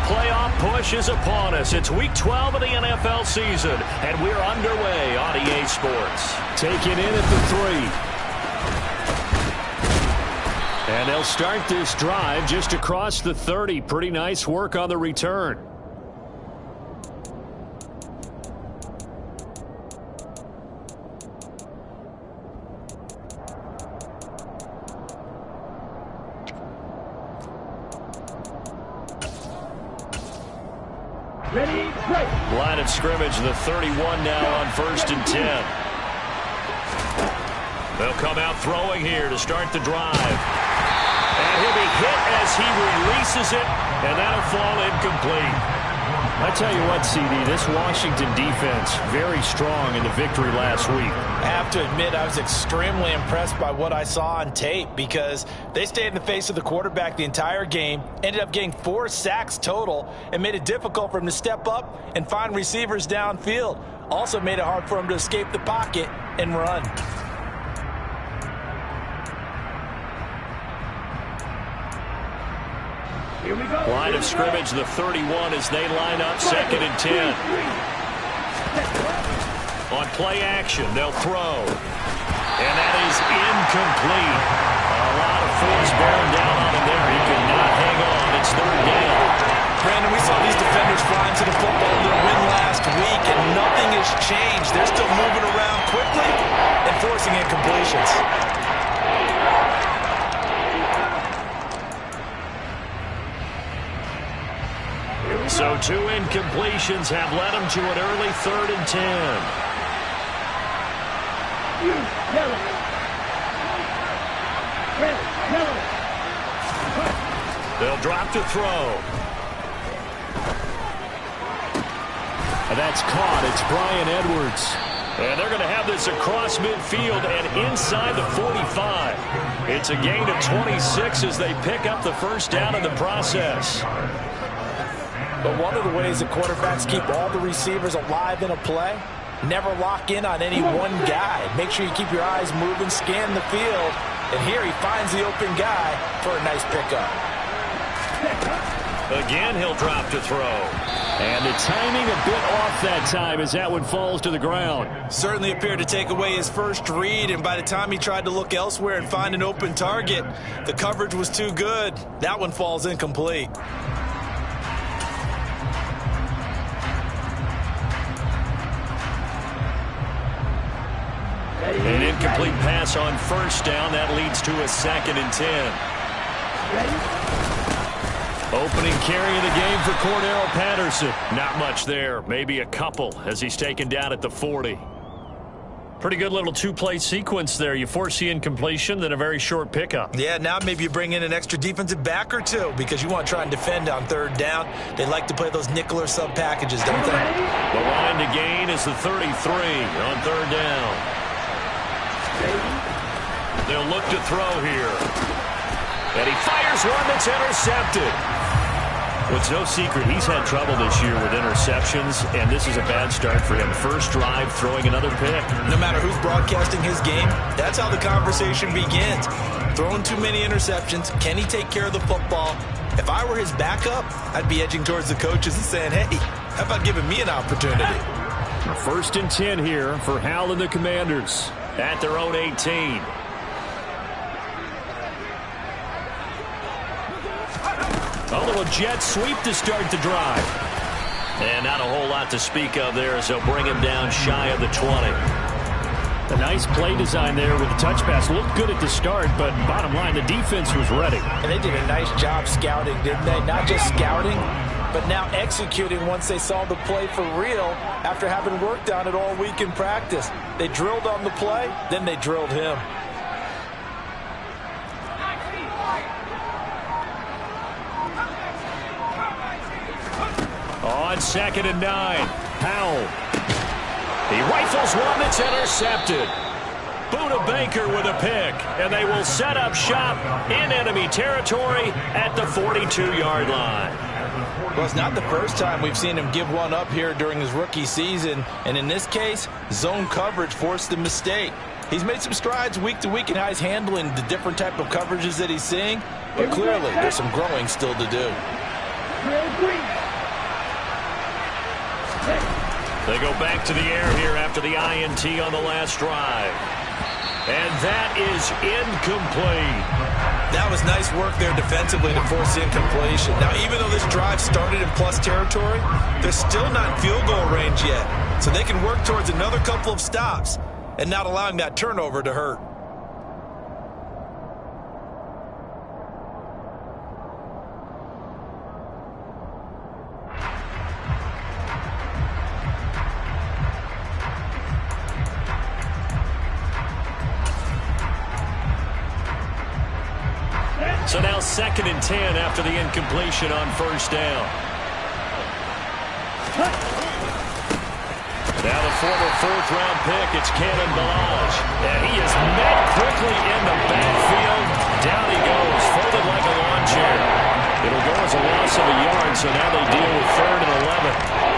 playoff push is upon us. It's Week 12 of the NFL season, and we're underway on EA Sports. Taking in at the 3. And they'll start this drive just across the 30. Pretty nice work on the return. Ready, break. Line of scrimmage, the 31 now on 1st and 10. They'll come out throwing here to start the drive. And he'll be hit as he releases it, and that'll fall incomplete. I tell you what, CD, this Washington defense, very strong in the victory last week. I have to admit, I was extremely impressed by what I saw on tape because they stayed in the face of the quarterback the entire game, ended up getting 4 sacks total, and made it difficult for him to step up and find receivers downfield. Also made it hard for him to escape the pocket and run. Here we go. Line of scrimmage, the 31 as they line up 2nd and 10. On play action, they'll throw. And that is incomplete. A lot of force bearing down on him there. He could not hang on. It's 3rd down. Brandon, we saw these defenders flying to the football in their win last week, and nothing has changed. They're still moving around quickly and forcing incompletions. So 2 incompletions have led him to an early 3rd and 10. They'll drop to throw. And that's caught. It's Brian Edwards. And they're going to have this across midfield and inside the 45. It's a gain of 26 as they pick up the 1st down in the process. But one of the ways that quarterbacks keep all the receivers alive in a play, never lock in on any one guy. Make sure you keep your eyes moving, scan the field, and here he finds the open guy for a nice pickup. Again, he'll drop to throw. And the timing a bit off that time as that one falls to the ground. Certainly appeared to take away his first read, and by the time he tried to look elsewhere and find an open target, the coverage was too good. That one falls incomplete. An incomplete pass on 1st down. That leads to a 2nd and 10. Opening carry of the game for Cordero Patterson. Not much there. Maybe a couple as he's taken down at the 40. Pretty good little 2-play sequence there. You force the incompletion, then a very short pickup. Yeah, now maybe you bring in an extra defensive back or 2 because you want to try and defend on 3rd down. They like to play those nickel or sub packages, don't they? The line to gain is the 33 on 3rd down. They'll look to throw here. And he fires one that's intercepted. Well, it's no secret he's had trouble this year with interceptions, and this is a bad start for him. First drive, throwing another pick. No matter who's broadcasting his game, that's how the conversation begins. Throwing too many interceptions, can he take care of the football? If I were his backup, I'd be edging towards the coaches and saying, hey, how about giving me an opportunity? 1st and 10 here for Hal and the Commanders. At their own 18. A little jet sweep to start the drive. And not a whole lot to speak of there as they'll bring him down shy of the 20. A nice play design there with the touch pass. Looked good at the start, but bottom line, the defense was ready. And they did a nice job scouting, didn't they? Not just scouting, but now executing once they saw the play for real after having worked on it all week in practice. They drilled on the play, then they drilled him. On 2nd and 9, Howell. He rifles one that's intercepted. Buda Baker with a pick, and they will set up shop in enemy territory at the 42-yard line. Well, it's not the first time we've seen him give one up here during his rookie season, and in this case, zone coverage forced the mistake. He's made some strides week to week in how he's handling the different type of coverages that he's seeing, but clearly there's some growing still to do. They go back to the air here after the INT on the last drive. And that is incomplete. That was nice work there defensively to force the incompletion. Now, even though this drive started in plus territory, they're still not in field goal range yet. So they can work towards another couple of stops and not allowing that turnover to hurt. So now 2nd and 10 after the incompletion on first down. Now the former 4th-round pick, it's Cannon Balaj. And he is met quickly in the backfield. Down he goes, folded like a lawn chair. It'll go as a loss of a yard, so now they deal with 3rd and 11.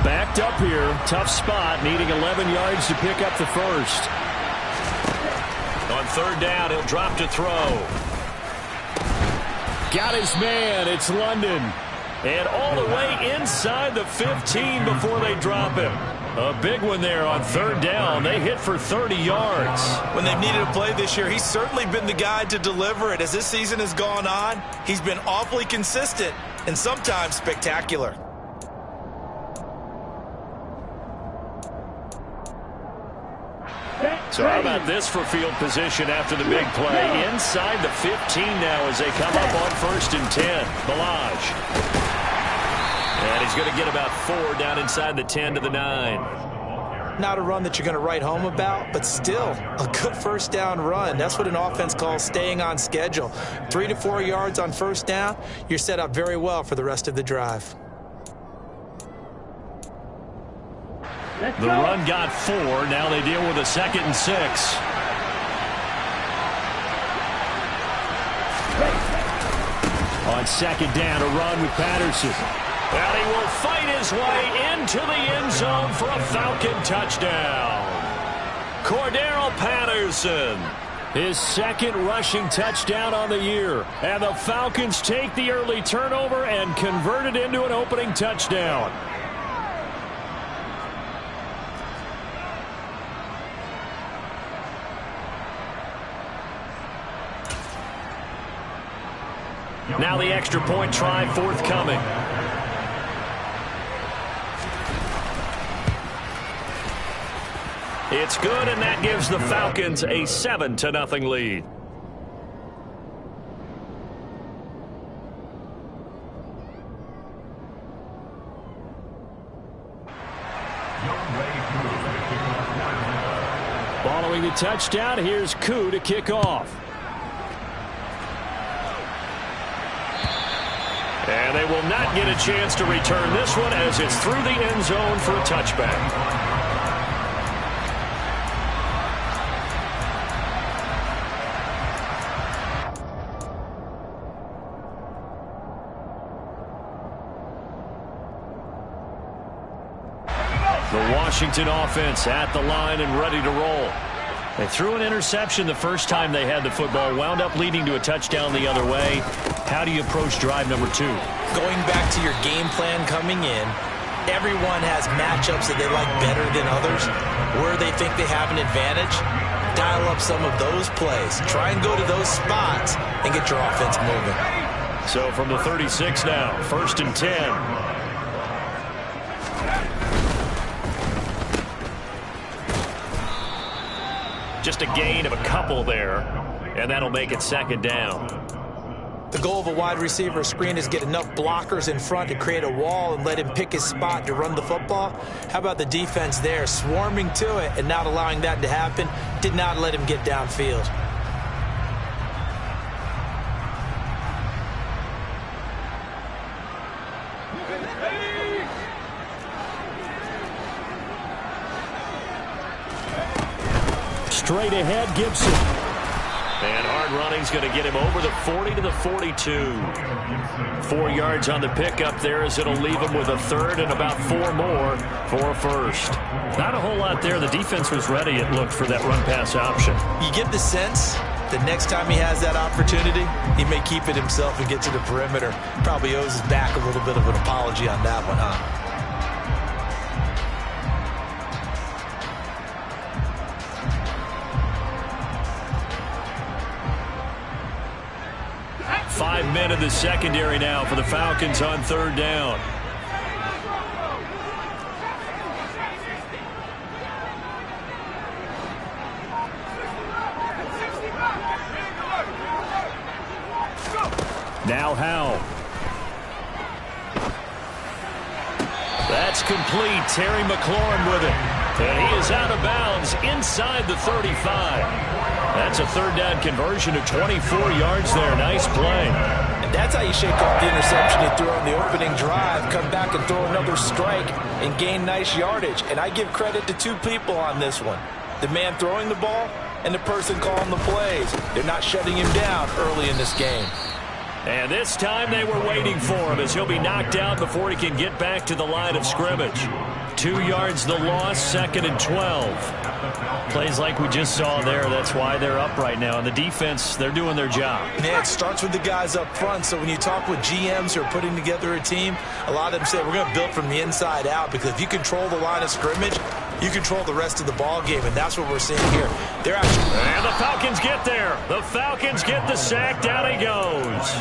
Backed up here, tough spot, needing 11 yards to pick up the first. On 3rd down, he'll drop to throw. Got his man, it's London. And all the way inside the 15 before they drop him. A big one there on 3rd down. They hit for 30 yards. When they've needed a play this year, he's certainly been the guy to deliver it. As this season has gone on, he's been awfully consistent and sometimes spectacular. So how about this for field position after the big play? Inside the 15 now as they come up on 1st and 10. Balaj. And he's going to get about 4 down inside the 10 to the 9. Not a run that you're going to write home about, but still a good 1st down run. That's what an offense calls staying on schedule. 3 to 4 yards on 1st down, you're set up very well for the rest of the drive. The run got 4. Now they deal with a 2nd and 6. On 2nd down, a run with Patterson. And he will fight his way into the end zone for a Falcon touchdown. Cordero Patterson, his 2nd rushing touchdown on the year. And the Falcons take the early turnover and convert it into an opening touchdown. Now the extra point try forthcoming. It's good, and that gives the Falcons a 7-0 lead. Following the touchdown, here's Koo to kick off. And they will not get a chance to return this one as it's through the end zone for a touchback. The Washington offense at the line and ready to roll. They threw an interception the first time they had the football, wound up leading to a touchdown the other way. How do you approach drive number 2? Going back to your game plan coming in, everyone has matchups that they like better than others. Where they think they have an advantage, dial up some of those plays. Try and go to those spots and get your offense moving. So from the 36 now, 1st and 10. Just a gain of a couple there, and that'll make it 2nd down. The goal of a wide receiver screen is get enough blockers in front to create a wall and let him pick his spot to run the football. How about the defense there, swarming to it and not allowing that to happen? Did not let him get downfield. Straight ahead, Gibson. And hard running's going to get him over the 40 to the 42. 4 yards on the pickup there as it'll leave him with a third and about 4 more for a first. Not a whole lot there. The defense was ready, it looked, for that run-pass option. You get the sense that next time he has that opportunity, he may keep it himself and get to the perimeter. Probably owes his back a little bit of an apology on that one, huh? 5 men in the secondary now for the Falcons on third down. Now Howell. That's complete. Terry McLaurin with it. And he is out of bounds inside the 35. That's a third down conversion to 24 yards there. Nice play. And that's how you shake off the interception you threw on the opening drive. Come back and throw another strike and gain nice yardage. And I give credit to 2 people on this one. The man throwing the ball and the person calling the plays. They're not shutting him down early in this game. And this time they were waiting for him as he'll be knocked out before he can get back to the line of scrimmage. 2 yards the loss, 2nd and 12. Plays like we just saw there. That's why they're up right now. And the defense, they're doing their job. Yeah, it starts with the guys up front. So when you talk with GMs who are putting together a team, a lot of them say we're going to build from the inside out, because if you control the line of scrimmage, you control the rest of the ball game, and that's what we're seeing here. They're actually... And the Falcons get there. The Falcons get the sack. Down he goes.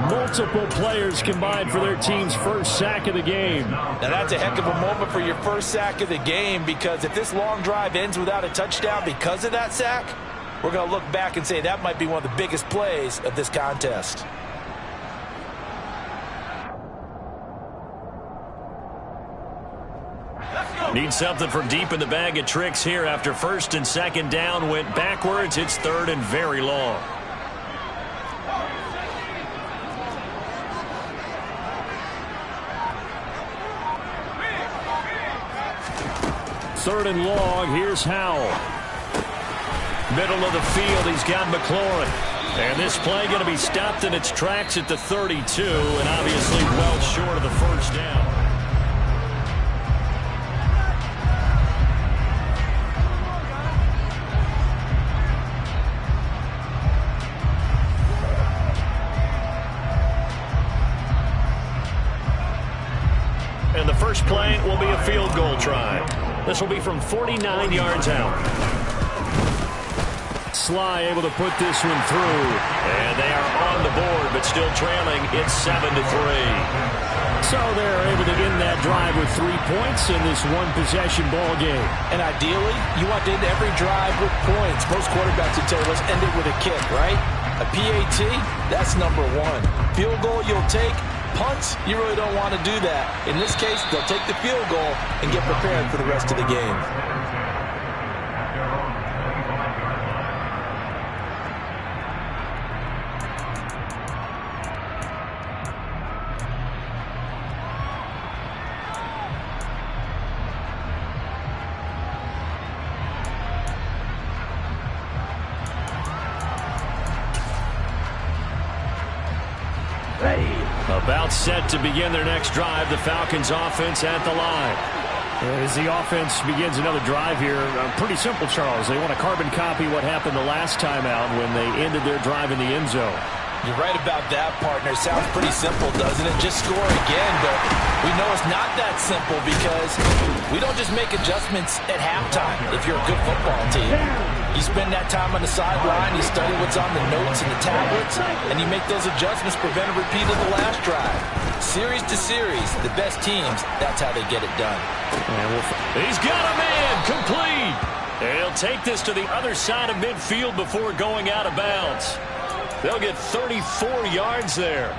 Multiple players combined for their team's first sack of the game. Now that's a heck of a moment for your first sack of the game, because if this long drive ends without a touchdown because of that sack, we're going to look back and say that might be one of the biggest plays of this contest. Need something from deep in the bag of tricks here after 1st and 2nd down went backwards. It's 3rd and very long. Third and long. Here's Howell. Middle of the field. He's got McLaurin. And this play going to be stopped in its tracks at the 32, and obviously well short of the first down. And the first play will be a field goal try. This will be from 49 yards out. Sly able to put this one through. And they are on the board, but still trailing. It's 7-3. So they're able to end that drive with 3 points in this one-possession ball game. And ideally, you want to end every drive with points. Most quarterbacks would tell you, let's end it with a kick, right? A PAT, that's number 1. Field goal you'll take. Punts, you really don't want to do that. In this case, they'll take the field goal and get prepared for the rest of the game. About set to begin their next drive. The Falcons offense at the line. As the offense begins another drive here, pretty simple, Charles. They want to carbon copy what happened the last time out when they ended their drive in the end zone. You're right about that, partner. Sounds pretty simple, doesn't it? Just score again, but we know it's not that simple, because we don't just make adjustments at halftime if you're a good football team. You spend that time on the sideline, you study what's on the notes and the tablets, and you make those adjustments, prevent a repeat of the last drive. Series to series, the best teams, that's how they get it done. He's got a man, complete. And he'll take this to the other side of midfield before going out of bounds. They'll get 34 yards there.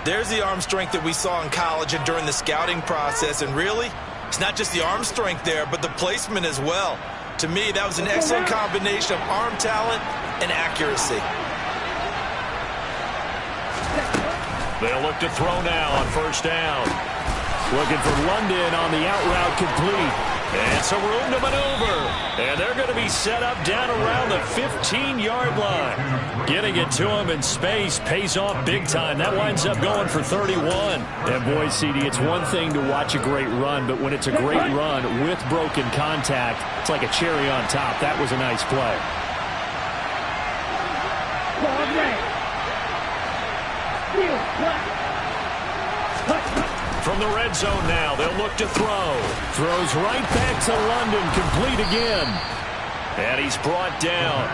There's the arm strength that we saw in college and during the scouting process, and really, it's not just the arm strength there, but the placement as well. To me, that was an excellent combination of arm talent and accuracy. They'll look to throw now on 1st down. Looking for London on the out route, complete. And some room to maneuver. And they're going to be set up down around the 15-yard line. Getting it to him in space pays off big time. That winds up going for 31. And boy, CD, it's one thing to watch a great run, but when it's a great run with broken contact, it's like a cherry on top. That was a nice play. From the red zone now, they'll look to throw. Throws right back to London, complete again. And he's brought down.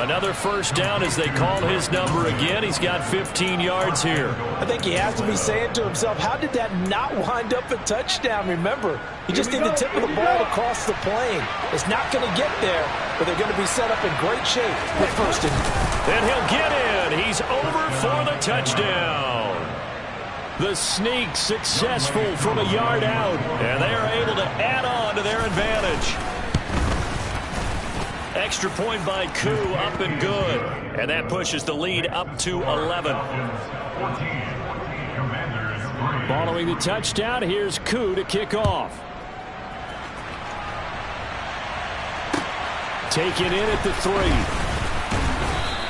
Another first down as they call his number again. He's got 15 yards here. I think he has to be saying to himself, how did that not wind up a touchdown? Remember, he just needed the tip of the ball across the plane. It's not going to get there, but they're going to be set up in great shape with first and... And he'll get in. He's over for the touchdown. The sneak successful from a yard out, and they are able to add on to their advantage. Extra point by Koo, up and good. And that pushes the lead up to 11. Following the touchdown, here's Koo to kick off. Taken in at the 3.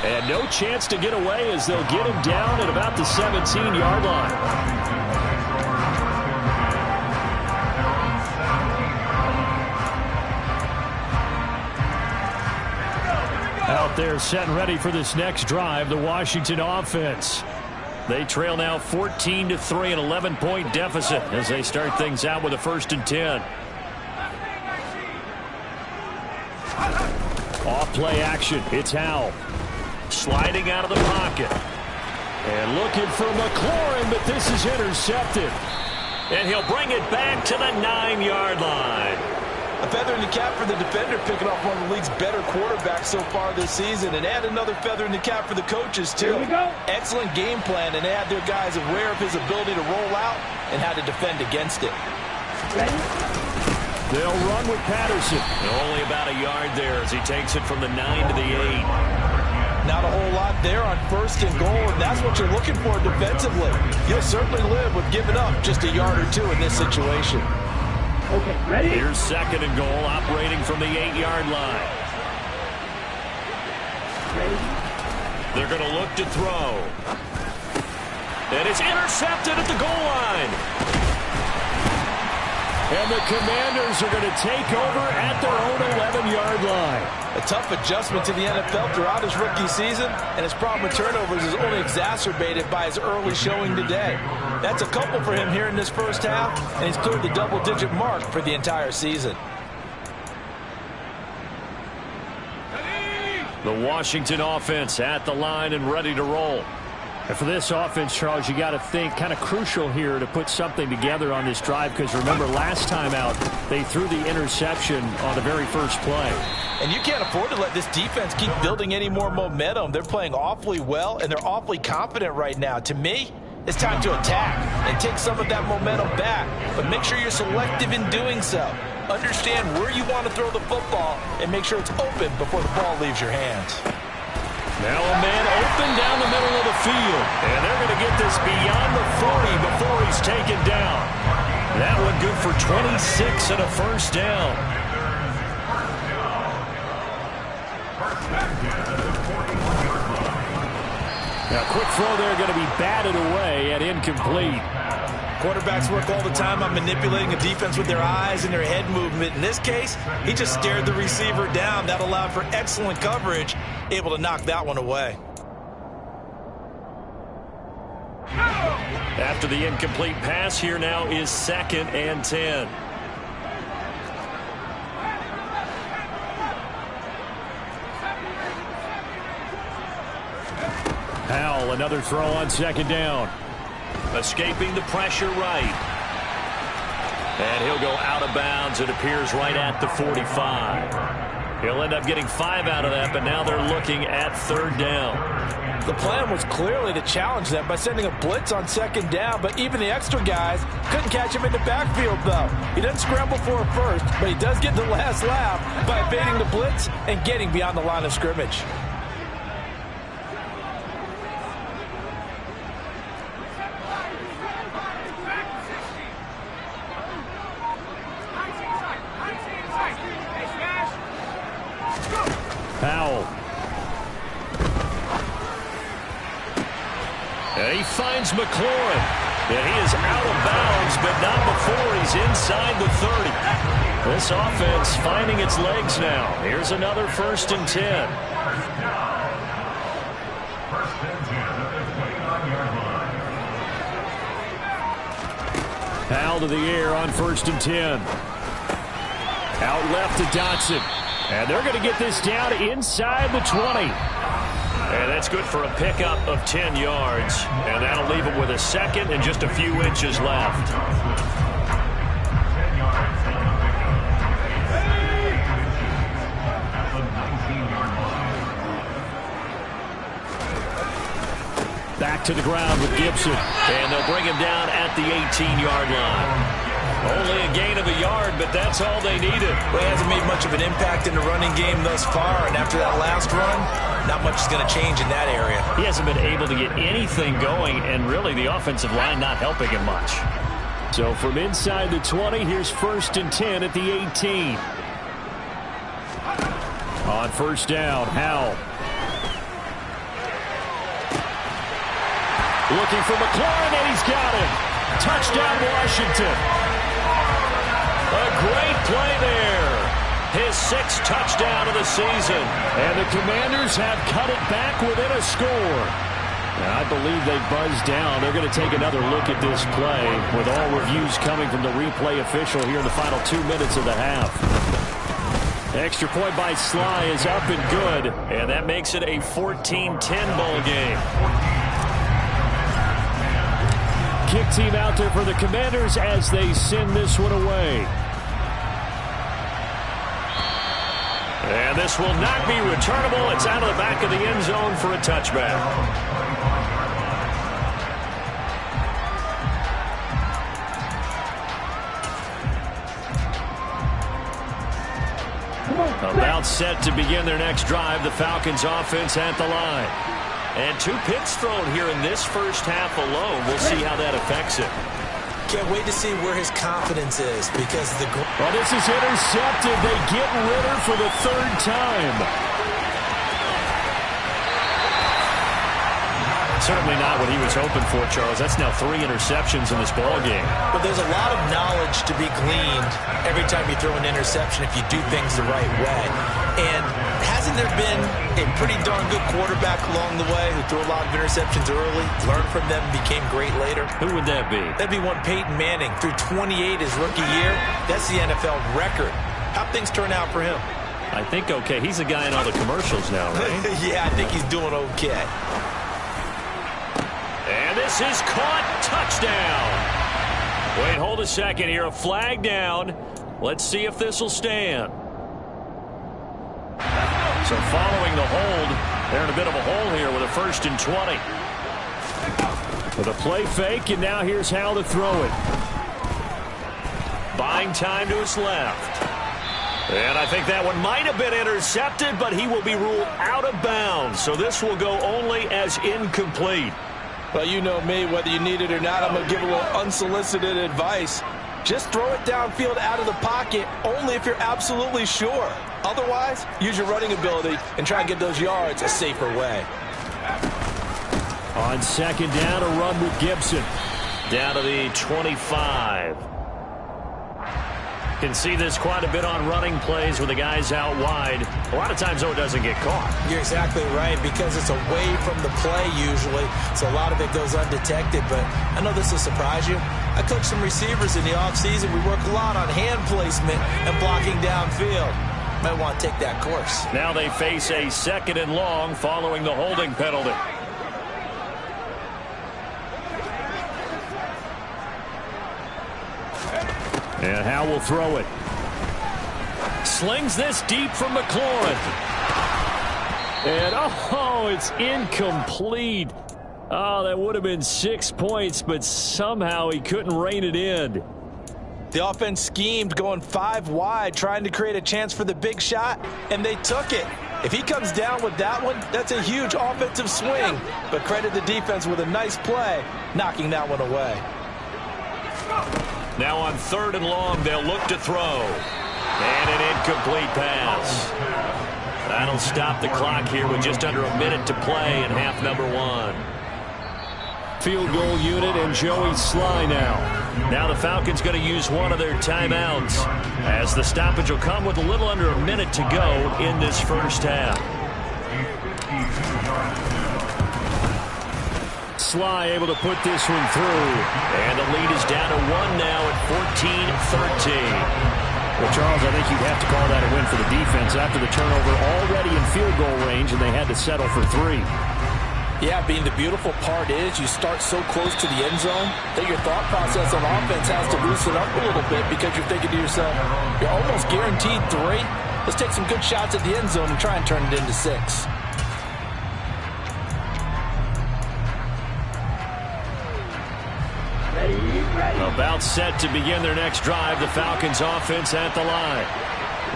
And no chance to get away as they'll get him down at about the 17-yard line. Out there set and ready for this next drive, the Washington offense. They trail now 14-3, an 11-point deficit as they start things out with a 1st and 10. Off play action, it's Howell. Sliding out of the pocket. And looking for McLaurin, but this is intercepted. And he'll bring it back to the 9-yard line. A feather in the cap for the defender, picking off one of the league's better quarterbacks so far this season. And add another feather in the cap for the coaches, too. Excellent game plan, and they had their guys aware of his ability to roll out and how to defend against it. They'll run with Patterson. Only about a yard there as he takes it from the 9 to the 8. Not a whole lot there on 1st and goal, and that's what you're looking for defensively. You'll certainly live with giving up just a yard or 2 in this situation. Okay, ready? Here's 2nd and goal, operating from the 8-yard line. Ready? They're going to look to throw. And it's intercepted at the goal line. And the Commanders are going to take over at their own 11-yard line. A tough adjustment to the NFL throughout his rookie season, and his problem with turnovers is only exacerbated by his early showing today. That's a couple for him here in this first half, and he's cleared the double-digit mark for the entire season. The Washington offense at the line and ready to roll. And for this offense, Charles, you got to think kind of crucial here to put something together on this drive, because remember last time out they threw the interception on the very first play. And you can't afford to let this defense keep building any more momentum. They're playing awfully well, and they're awfully confident right now. To me, it's time to attack and take some of that momentum back, but make sure you're selective in doing so. Understand where you want to throw the football and make sure it's open before the ball leaves your hands. Now a man open down the middle of the field. And they're going to get this beyond the 40 before he's taken down. That one good for 26 and a first down. Now quick throw there, going to be batted away and incomplete. Quarterbacks work all the time on manipulating a defense with their eyes and their head movement. In this case, he just stared the receiver down. That allowed for excellent coverage, able to knock that one away. After the incomplete pass, here now is 2nd and 10. Howell, another throw on 2nd down. Escaping the pressure right. And he'll go out of bounds. It appears right at the 45. He'll end up getting 5 out of that, but now they're looking at 3rd down. The plan was clearly to challenge them by sending a blitz on 2nd down, but even the extra guys couldn't catch him in the backfield, though. He doesn't scramble for it first, but he does get the last laugh by evading the blitz and getting beyond the line of scrimmage. finds McLaurin. And he is out of bounds, but not before he's inside the 30. This offense finding its legs now. Here's another 1st and 10. Foul to the air on 1st and 10. Out left to Dotson. And they're going to get this down inside the 20. And that's good for a pickup of 10 yards. And that'll leave him with a second and just a few inches left. Back to the ground with Gibson. And they'll bring him down at the 18-yard line. Only a gain of a yard, but that's all they needed. Well, he hasn't made much of an impact in the running game thus far, and after that last run, not much is going to change in that area. He hasn't been able to get anything going, and really the offensive line not helping him much. So from inside the 20, here's 1st and 10 at the 18. On 1st down, Howell. Looking for McLaurin, and he's got him. Touchdown, Washington. A great play there. His 6th touchdown of the season. And the Commanders have cut it back within a score. Now, I believe they buzzed down. They're going to take another look at this play with all reviews coming from the replay official here in the final 2 minutes of the half. Extra point by Sly is up and good. And that makes it a 14-10 ball game. Kick team out there for the Commanders as they send this one away. And this will not be returnable. It's out of the back of the end zone for a touchback. About set to begin their next drive. The Falcons offense at the line. And 2 picks thrown here in this first half alone. We'll see how that affects it. Can't wait to see where his confidence is because the... Well, this is intercepted. They get Ritter for the 3rd time. Certainly not what he was hoping for, Charles. That's now 3 interceptions in this ball game. But there's a lot of knowledge to be gleaned every time you throw an interception if you do things the right way. And hasn't there been a pretty darn good quarterback along the way who threw a lot of interceptions early, learned from them, became great later? Who would that be? That'd be one Peyton Manning. Threw 28 his rookie year. That's the NFL record. How'd things turn out for him? I think okay. He's the guy in all the commercials now, right? Yeah, I think he's doing okay. And this is caught. Touchdown. Wait, hold a second here. A flag down. Let's see if this will stand. So following the hold, they're in a bit of a hole here with a 1st and 20. With a play fake, and now here's how to throw it. Buying time to his left. And I think that one might have been intercepted, but he will be ruled out of bounds. So this will go only as incomplete. Well, you know me, whether you need it or not, I'm going to give a little unsolicited advice. Just throw it downfield out of the pocket only if you're absolutely sure. Otherwise, use your running ability and try and get those yards a safer way. On 2nd down, a run with Gibson. Down to the 25. Can see this quite a bit on running plays with the guys out wide. A lot of times, though, it doesn't get caught. You're exactly right, because it's away from the play usually, so a lot of it goes undetected. But I know this will surprise you. I coach some receivers in the offseason. We work a lot on hand placement and blocking downfield. Might want to take that course. Now they face a 2nd and long following the holding penalty. And Howell will throw it. Slings this deep from McLaurin. And, oh, it's incomplete. Oh, that would have been 6 points, but somehow he couldn't rein it in. The offense schemed going 5 wide, trying to create a chance for the big shot, and they took it. If he comes down with that one, that's a huge offensive swing. But credit the defense with a nice play, knocking that one away. Now on 3rd and long, they'll look to throw. And an incomplete pass. That'll stop the clock here with just under a minute to play in half number 1. field goal unit and Joey Sly now. Now the Falcons going to use one of their timeouts, as the stoppage will come with a little under a minute to go in this first half. Sly able to put this one through. And the lead is down to 1 now at 14-13. Well, Charles, I think you'd have to call that a win for the defense after the turnover already in field goal range, and they had to settle for 3. Yeah, being the beautiful part is you start so close to the end zone that your thought process on offense has to loosen up a little bit, because you're thinking to yourself, you're almost guaranteed 3. Let's take some good shots at the end zone and try and turn it into 6. About set to begin their next drive, the Falcons offense at the line.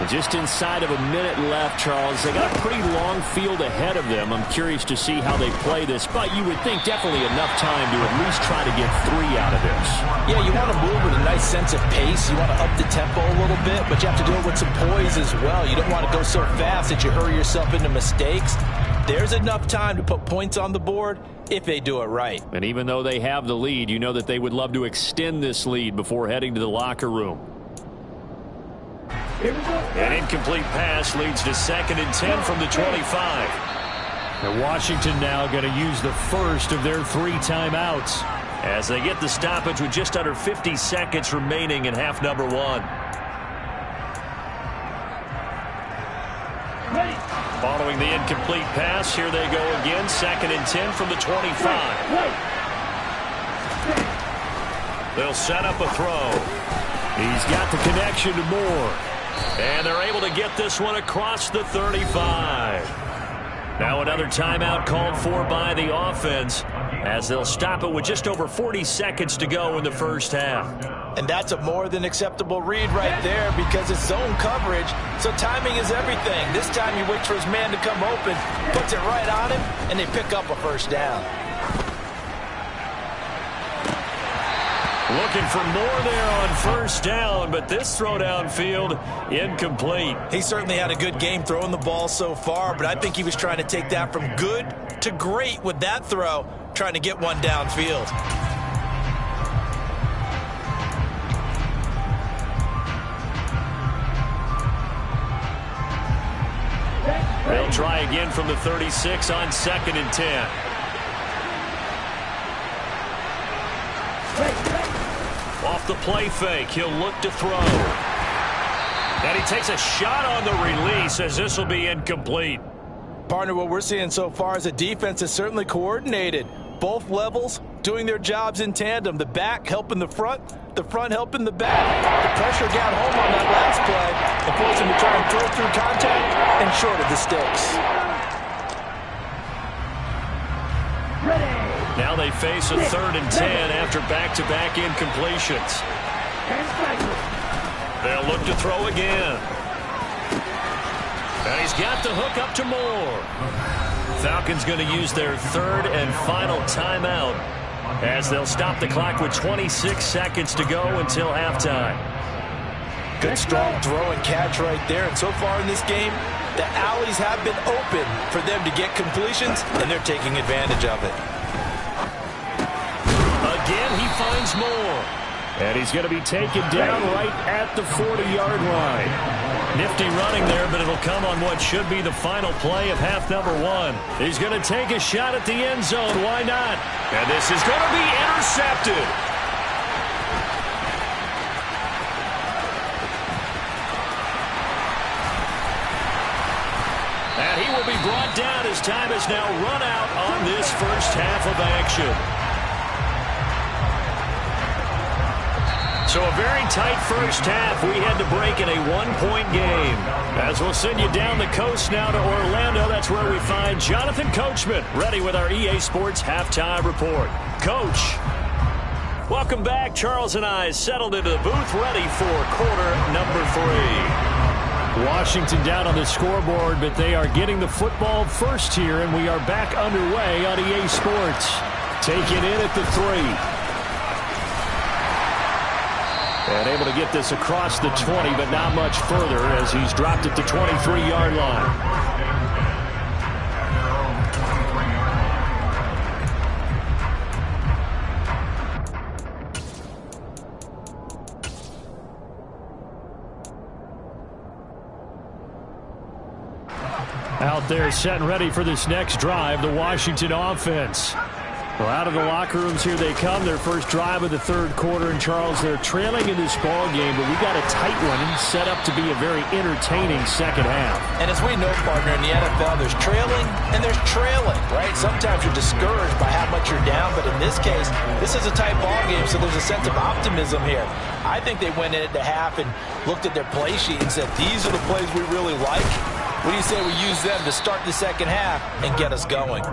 Just inside of a minute left, Charles. They got a pretty long field ahead of them. I'm curious to see how they play this, but you would think definitely enough time to at least try to get 3 out of this. Yeah, you want to move with a nice sense of pace. You want to up the tempo a little bit, but you have to do it with some poise as well. You don't want to go so fast that you hurry yourself into mistakes. There's enough time to put points on the board if they do it right. And even though they have the lead, you know that they would love to extend this lead before heading to the locker room. An incomplete pass leads to 2nd and 10 from the 25. And Washington now going to use the first of their 3 timeouts, as they get the stoppage with just under 50 seconds remaining in half number 1. Following the incomplete pass, here they go again. 2nd and 10 from the 25. They'll set up a throw. He's got the connection to Moore. And they're able to get this one across the 35. Now another timeout called for by the offense, as they'll stop it with just over 40 seconds to go in the first half. And that's a more than acceptable read right there, because it's zone coverage, so timing is everything. This time he waits for his man to come open, puts it right on him, and they pick up a first down. Looking for more there on first down, but this throw downfield incomplete. He certainly had a good game throwing the ball so far, but I think he was trying to take that from good to great with that throw, trying to get one downfield. They'll try again from the 36 on 2nd and 10. Off the play fake, he'll look to throw. And he takes a shot on the release, as this will be incomplete. Partner, what we're seeing so far is a defense is certainly coordinated. Both levels doing their jobs in tandem. The back helping the front helping the back. The pressure got home on that last play and forced him to try and throw through contact and short of the sticks. Now they face a 3rd and 10 after back-to-back incompletions. They'll look to throw again. And he's got the hook up to Moore. Falcons going to use their 3rd and final timeout, as they'll stop the clock with 26 seconds to go until halftime. Good strong throw and catch right there. And so far in this game, the alleys have been open for them to get completions, and they're taking advantage of it. Again, he finds Moore. And he's going to be taken down right at the 40-yard line. Nifty running there, but it'll come on what should be the final play of half number 1. He's going to take a shot at the end zone. Why not? And this is going to be intercepted. And he will be brought down as time has now run out on this first half of action. So a very tight first half. We had to break in a 1-point game. As we'll send you down the coast now to Orlando, that's where we find Jonathan Coachman, ready with our EA Sports Halftime Report. Coach, welcome back. Charles and I settled into the booth, ready for quarter number 3. Washington down on the scoreboard, but they are getting the football first here, and we are back underway on EA Sports. Taken in at the 3. And able to get this across the 20, but not much further, as he's dropped it to 23-yard line. Out there set and ready for this next drive, the Washington offense. Well, out of the locker rooms here they come. Their first drive of the third quarter. And, Charles, they're trailing in this ball game, but we got a tight one set up to be a very entertaining second half. And as we know, partner, in the NFL, there's trailing and there's trailing, right? Sometimes you're discouraged by how much you're down, but in this case, this is a tight ball game, so there's a sense of optimism here. I think they went in at the half and looked at their play sheet and said, these are the plays we really like. What do you say we use them to start the second half and get us going?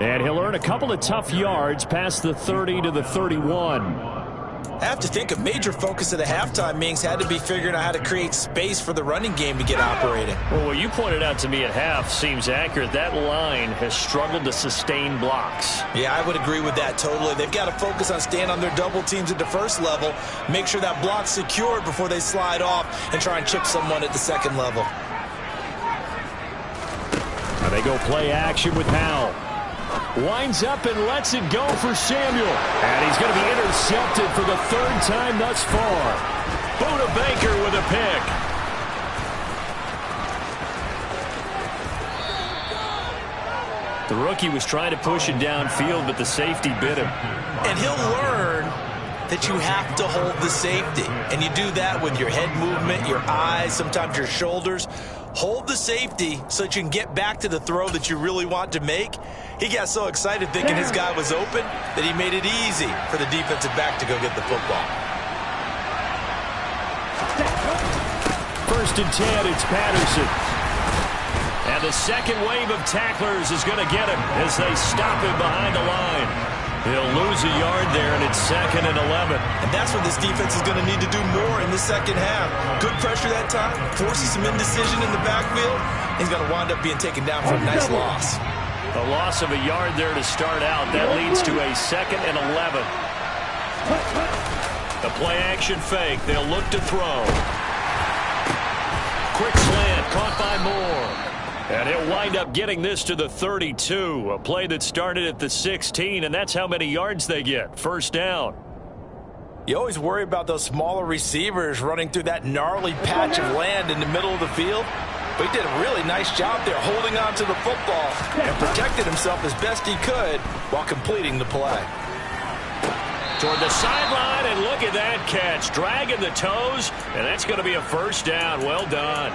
And he'll earn a couple of tough yards past the 30 to the 31. I have to think a major focus of the halftime meetings had to be figuring out how to create space for the running game to get operating. Well, what you pointed out to me at half seems accurate. That line has struggled to sustain blocks. Yeah, I would agree with that totally. They've got to focus on staying on their double teams at the first level, make sure that block's secured before they slide off and try and chip someone at the second level. Now they go play action with Howell. Winds up and lets it go for Samuel. And he's going to be intercepted for the third time thus far. Buda Baker with a pick. The rookie was trying to push it downfield, but the safety bit him. And he'll learn that you have to hold the safety. And you do that with your head movement, your eyes, sometimes your shoulders. Hold the safety so that you can get back to the throw that you really want to make. He got so excited thinking his guy was open that he made it easy for the defensive back to go get the football. First and 10, it's Patterson. And the second wave of tacklers is going to get him as they stop him behind the line. He'll lose a yard there, and it's 2nd and 11. And that's what this defense is going to need to do more in the second half. Good pressure that time, forces some indecision in the backfield. He's going to wind up being taken down for a nice loss. A loss of a yard there to start out. That leads to a 2nd and 11. The play-action fake. They'll look to throw. Quick slant, caught by Moore. And he'll wind up getting this to the 32. A play that started at the 16, and that's how many yards they get. First down. You always worry about those smaller receivers running through that gnarly patch of land in the middle of the field. But he did a really nice job there holding on to the football and protected himself as best he could while completing the play. Toward the sideline, and look at that catch. Dragging the toes, and that's going to be a first down. Well done.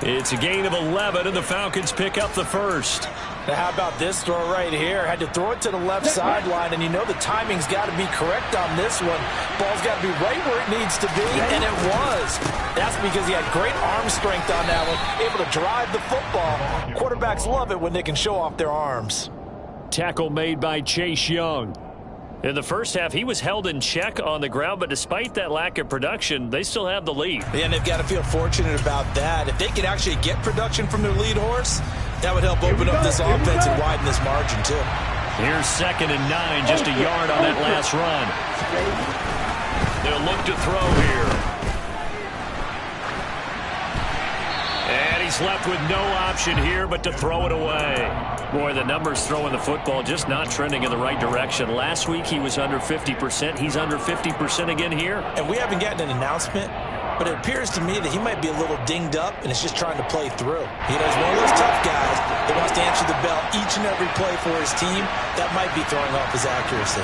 It's a gain of 11, and the Falcons pick up the first. Now, how about this throw right here? Had to throw it to the left sideline, and you know the timing's got to be correct on this one. Ball's got to be right where it needs to be, and it was. That's because he had great arm strength on that one, able to drive the football. Quarterbacks love it when they can show off their arms. Tackle made by Chase Young. In the first half, he was held in check on the ground, but despite that lack of production, they still have the lead. Yeah, and they've got to feel fortunate about that. If they could actually get production from their lead horse, that would help open up this offense and widen this margin, too. Here's 2nd and 9, just a yard on that last run. They'll look to throw here. And he's left with no option here but to throw it away. Boy, the numbers throwing the football just not trending in the right direction. Last week he was under 50%. He's under 50% again here. And we haven't gotten an announcement, but it appears to me that he might be a little dinged up and is just trying to play through. You know, he's one of those tough guys that wants to answer the bell each and every play for his team. That might be throwing off his accuracy.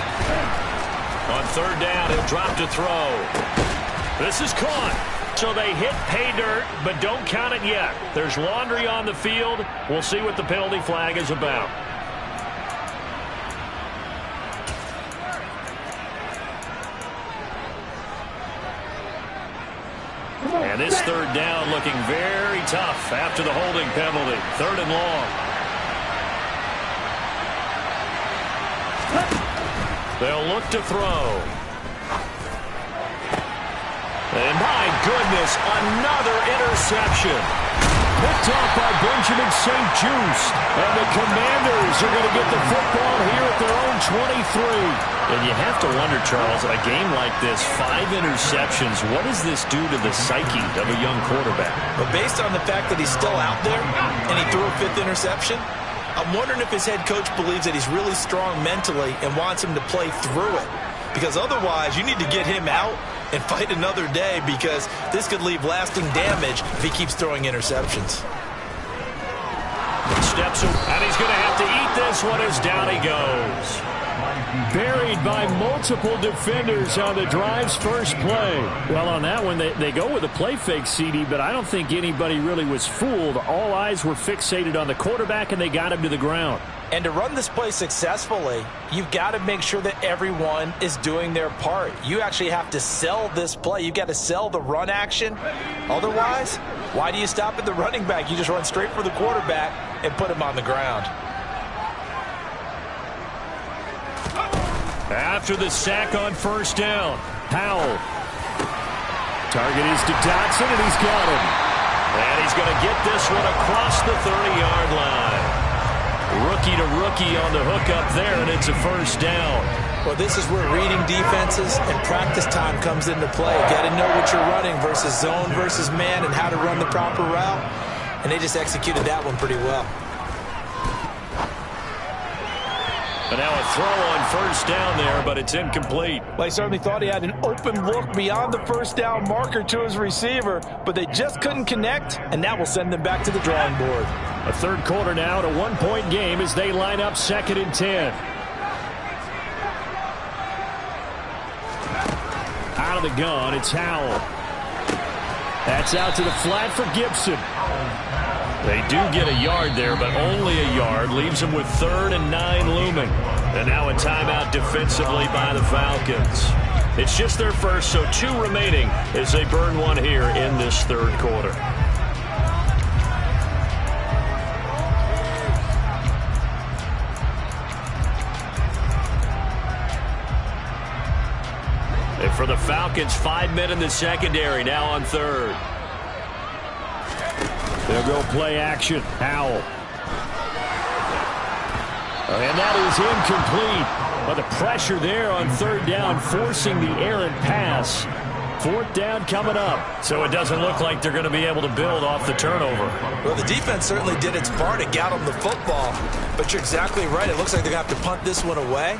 On third down, he'll drop to throw. This is caught. So they hit pay dirt, but don't count it yet. There's laundry on the field. We'll see what the penalty flag is about. And this third down looking very tough after the holding penalty. 3rd and long. They'll look to throw. And my goodness, another interception. Picked off by Benjamin St. Juste. And the Commanders are going to get the football here at their own 23. And you have to wonder, Charles, a game like this, 5 interceptions, what does this do to the psyche of a young quarterback? But based on the fact that he's still out there and he threw a 5th interception, I'm wondering if his head coach believes that he's really strong mentally and wants him to play through it. Because otherwise, you need to get him out and fight another day, because this could leave lasting damage if he keeps throwing interceptions. And he's going to have to eat this one as down he goes. Buried by multiple defenders on the drive's first play. Well, on that one, they go with a play fake, CD, but I don't think anybody really was fooled. All eyes were fixated on the quarterback, and they got him to the ground. And to run this play successfully, you've got to make sure that everyone is doing their part. You actually have to sell this play. You've got to sell the run action. Otherwise, why do you stop at the running back? You just run straight for the quarterback and put him on the ground. After the sack on first down, Powell. Target is to Dotson, and he's got him. And he's going to get this one across the 30-yard line. Rookie to rookie on the hook up there, and it's a first down. Well, this is where reading defenses and practice time comes into play. You got to know what you're running versus zone versus man and how to run the proper route. And they just executed that one pretty well. But now a throw on first down there, but it's incomplete. Well, he certainly thought he had an open look beyond the first down marker to his receiver, but they just couldn't connect, and that will send them back to the drawing board. A third quarter now, at a one-point game as they line up 2nd and 10. Out of the gun, it's Howell. That's out to the flat for Gibson. They do get a yard there, but only a yard. Leaves them with 3rd and 9 looming. And now a timeout defensively by the Falcons. It's just their first, so 2 remaining as they burn one here in this third quarter. And for the Falcons, 5 men in the secondary, now on 3rd. They'll go play action. Howell. And that is incomplete. But the pressure there on 3rd down, forcing the errant pass. 4th down coming up. So it doesn't look like they're going to be able to build off the turnover. Well, the defense certainly did its part to get them the football. But you're exactly right. It looks like they're going to have to punt this one away.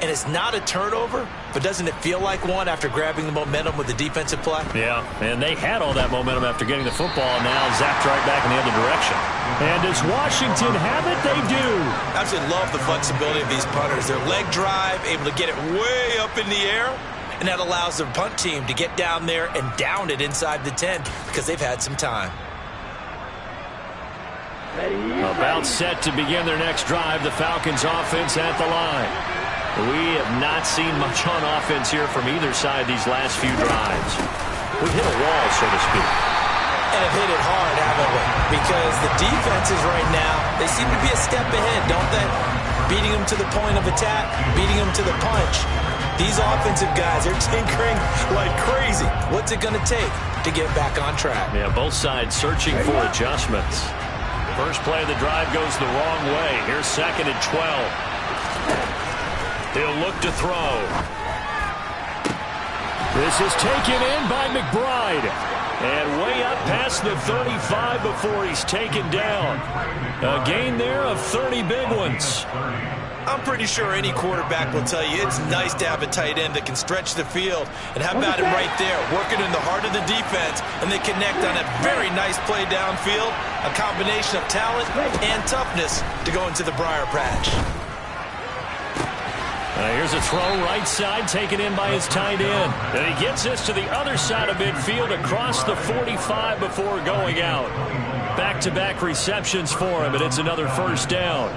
And it's not a turnover, but doesn't it feel like one after grabbing the momentum with the defensive play? Yeah, and they had all that momentum after getting the football, and now zapped right back in the other direction. And does Washington have it? They do. I absolutely love the flexibility of these punters. Their leg drive, able to get it way up in the air, and that allows their punt team to get down there and down it inside the 10 because they've had some time. About set to begin their next drive, the Falcons offense at the line. We have not seen much on offense here from either side these last few drives. We've hit a wall, so to speak. And have hit it hard, haven't we? Because the defenses right now, they seem to be a step ahead, don't they? Beating them to the point of attack, beating them to the punch. These offensive guys are tinkering like crazy. What's it going to take to get back on track? Yeah, both sides searching for adjustments. First play of the drive goes the wrong way. Here's 2nd and 12. He'll look to throw. This is taken in by McBride. And way up past the 35 before he's taken down. A gain there of 30 big ones. I'm pretty sure any quarterback will tell you it's nice to have a tight end that can stretch the field. And how about him right there, working in the heart of the defense, and they connect on a very nice play downfield, a combination of talent and toughness to go into the briar patch. Here's a throw right side taken in by his tight end. And he gets this to the other side of midfield across the 45 before going out. Back-to-back receptions for him, and it's another first down.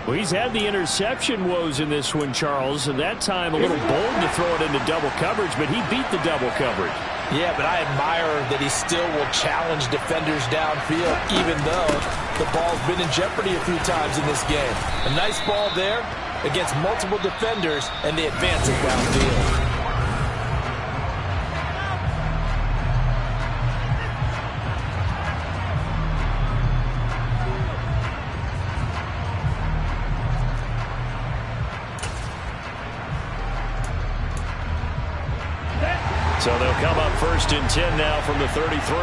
Well, he's had the interception woes in this one, Charles, and that time a little bold to throw it into double coverage, but he beat the double coverage. Yeah, but I admire that he still will challenge defenders downfield, even though the ball's been in jeopardy a few times in this game. A nice ball there against multiple defenders, and they advance it downfield. So they'll come up 1st and 10 now from the 33.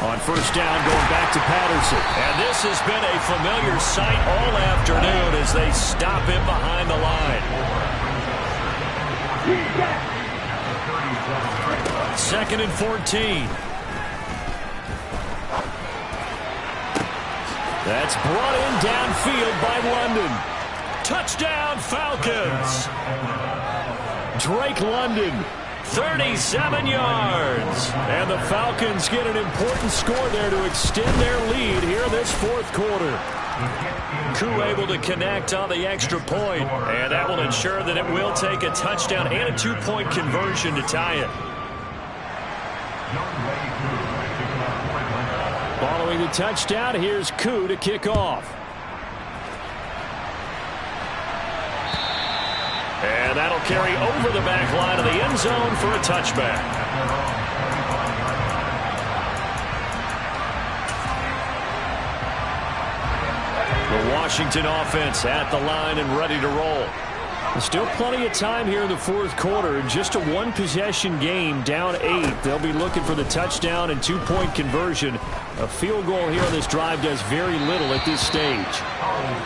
On first down, going back to Patterson. And this has been a familiar sight all afternoon as they stop him behind the line. 2nd and 14. That's brought in downfield by London. Touchdown, Falcons. Drake London, 37 yards. and the Falcons get an important score there to extend their lead here this fourth quarter. Koo able to connect on the extra point, and that will ensure that it will take a touchdown and a 2-point conversion to tie it. Following the touchdown, here's Koo to kick off. And that'll carry over the back line of the end zone for a touchback. The Washington offense at the line and ready to roll. There's still plenty of time here in the fourth quarter. In just a one-possession game, down 8. They'll be looking for the touchdown and 2-point conversion. A field goal here on this drive does very little at this stage.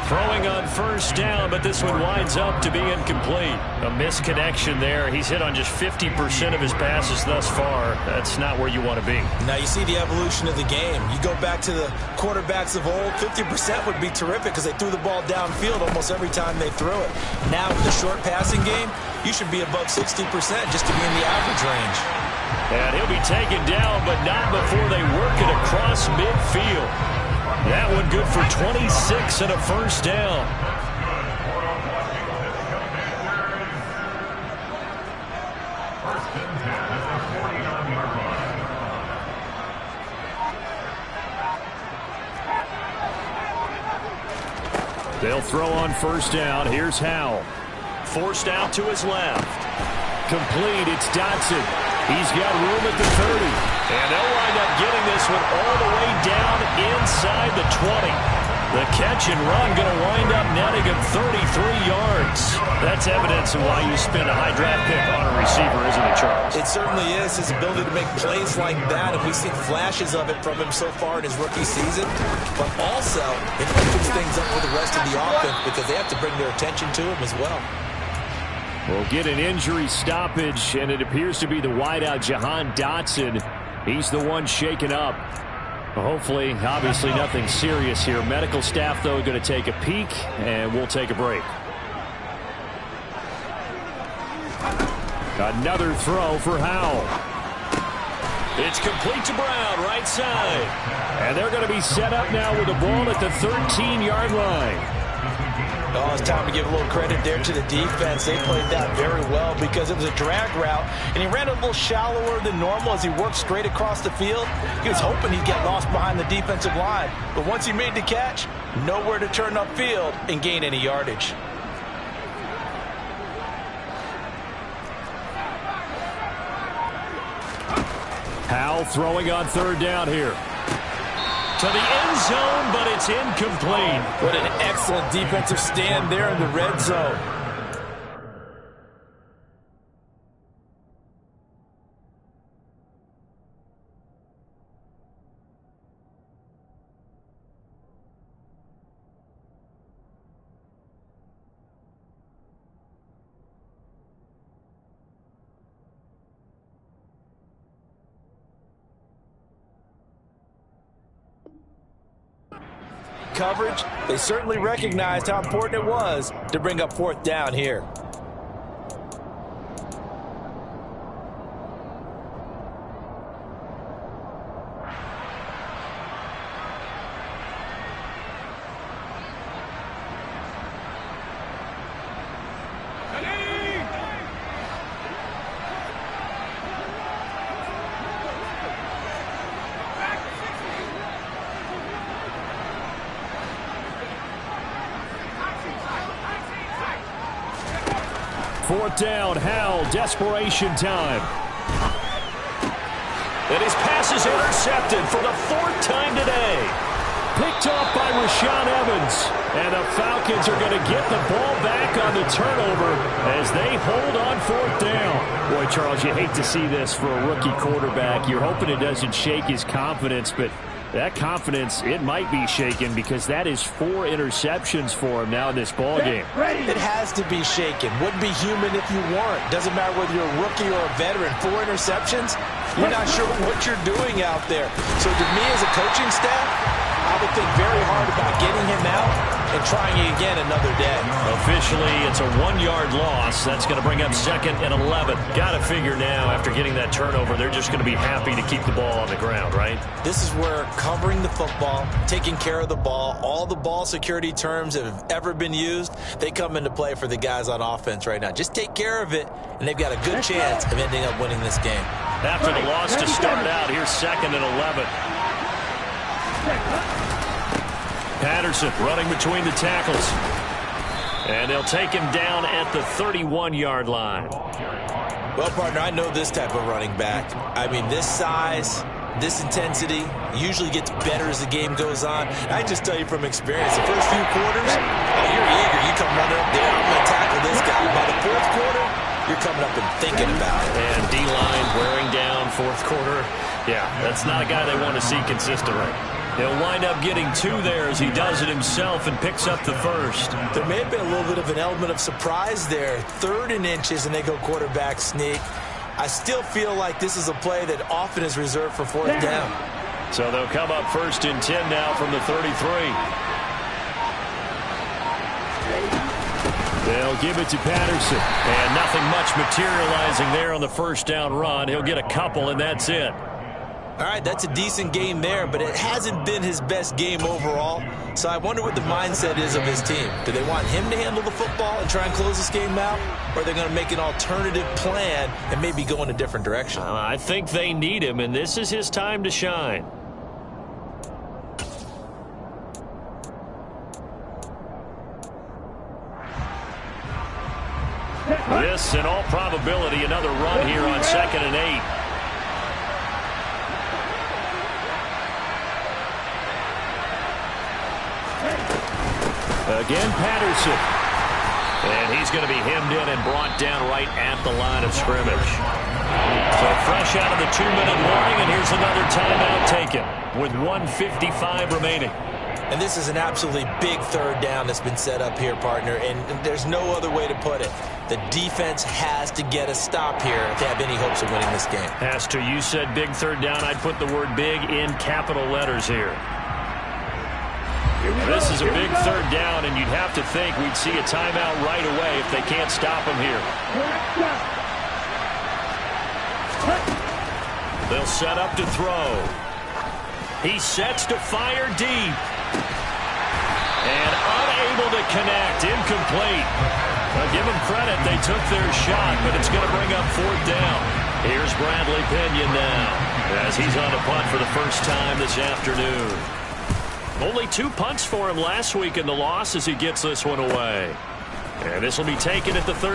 Throwing on first down, but this one winds up to be incomplete. A misconnection there. He's hit on just 50% of his passes thus far. That's not where you want to be. Now you see the evolution of the game. You go back to the quarterbacks of old, 50% would be terrific because they threw the ball downfield almost every time they threw it. Now with the short passing game, you should be above 60% just to be in the average range. And he'll be taken down, but not before they work it across midfield. That one good for 26 and a first down. They'll throw on first down. Here's Howell. Forced out to his left. Complete. It's Dotson. He's got room at the 30. And they'll wind up getting this one all the way down inside the 20. The catch and run going to wind up netting him 33 yards. That's evidence of why you spend a high draft pick on a receiver, isn't it, Charles? It certainly is. His ability to make plays like that, and we've seen flashes of it from him so far in his rookie season. But also, it opens things up for the rest of the offense because they have to bring their attention to him as well. We'll get an injury stoppage, and it appears to be the wideout, Jahan Dotson. He's the one shaken up. Hopefully, obviously nothing serious here. Medical staff, though, going to take a peek, and we'll take a break. Another throw for Howell. It's complete to Brown, right side. And they're going to be set up now with the ball at the 13-yard line. Oh, it's time to give a little credit there to the defense. They played that very well because it was a drag route, and he ran a little shallower than normal as he worked straight across the field. He was hoping he'd get lost behind the defensive line, but once he made the catch, nowhere to turn upfield and gain any yardage. Howell throwing on third down here. To the end zone, but it's incomplete. What an excellent defensive stand there in the red zone. Coverage, they certainly recognized how important it was to bring up fourth down here. Fourth down, Howell, desperation time. And his pass is intercepted for the fourth time today. Picked off by Rashaan Evans. And the Falcons are going to get the ball back on the turnover as they hold on fourth down. Boy, Charles, you hate to see this for a rookie quarterback. You're hoping it doesn't shake his confidence, but that confidence, it might be shaken because that is 4 interceptions for him now in this ball game. It has to be shaken. Wouldn't be human if you weren't. Doesn't matter whether you're a rookie or a veteran. 4 interceptions, you're not sure what you're doing out there. So to me as a coaching staff, I would think very hard about getting him out and trying it again another day. Officially, it's a 1-yard loss. That's going to bring up 2nd and 11. Got to figure now, after getting that turnover, they're just going to be happy to keep the ball on the ground, right? This is where covering the football, taking care of the ball, all the ball security terms that have ever been used, they come into play for the guys on offense right now. Just take care of it, and they've got a good chance of ending up winning this game. After the loss to start out, here's 2nd and 11. Patterson running between the tackles. And they'll take him down at the 31-yard line. Well, partner, I know this type of running back. I mean, this size, this intensity usually gets better as the game goes on. I just tell you from experience, the first few quarters, you're eager. You come running up there, I'm going to tackle this guy. By the 4th quarter, you're coming up and thinking about it. And D-line wearing down 4th quarter. Yeah, that's not a guy they want to see consistently. He'll wind up getting 2 there as he does it himself and picks up the 1st. There may have been a little bit of an element of surprise there. 3rd and inches, and they go quarterback sneak. I still feel like this is a play that often is reserved for 4th down. So they'll come up 1st and 10 now from the 33. They'll give it to Patterson. And nothing much materializing there on the 1st down run. He'll get a couple, and that's it. All right, that's a decent game there, but it hasn't been his best game overall. So I wonder what the mindset is of his team. Do they want him to handle the football and try and close this game out? Or are they going to make an alternative plan and maybe go in a different direction? I think they need him, and this is his time to shine. This, in all probability, another run here on 2nd and 8. Again, Patterson. And he's going to be hemmed in and brought down right at the line of scrimmage. So fresh out of the 2-minute warning, and here's another timeout taken with 1:55 remaining. And this is an absolutely big 3rd down that's been set up here, partner, and there's no other way to put it. The defense has to get a stop here if they have any hopes of winning this game. As to you said big 3rd down, I'd put the word big in capital letters here. This is a big 3rd down, and you'd have to think we'd see a timeout right away if they can't stop him here. They'll set up to throw. He sets to fire deep. And unable to connect. Incomplete. I'll give them credit. They took their shot, but it's going to bring up 4th down. Here's Bradley Pinion now as he's on the punt for the first time this afternoon. Only 2 punts for him last week in the loss as he gets this one away. And this will be taken at the 13.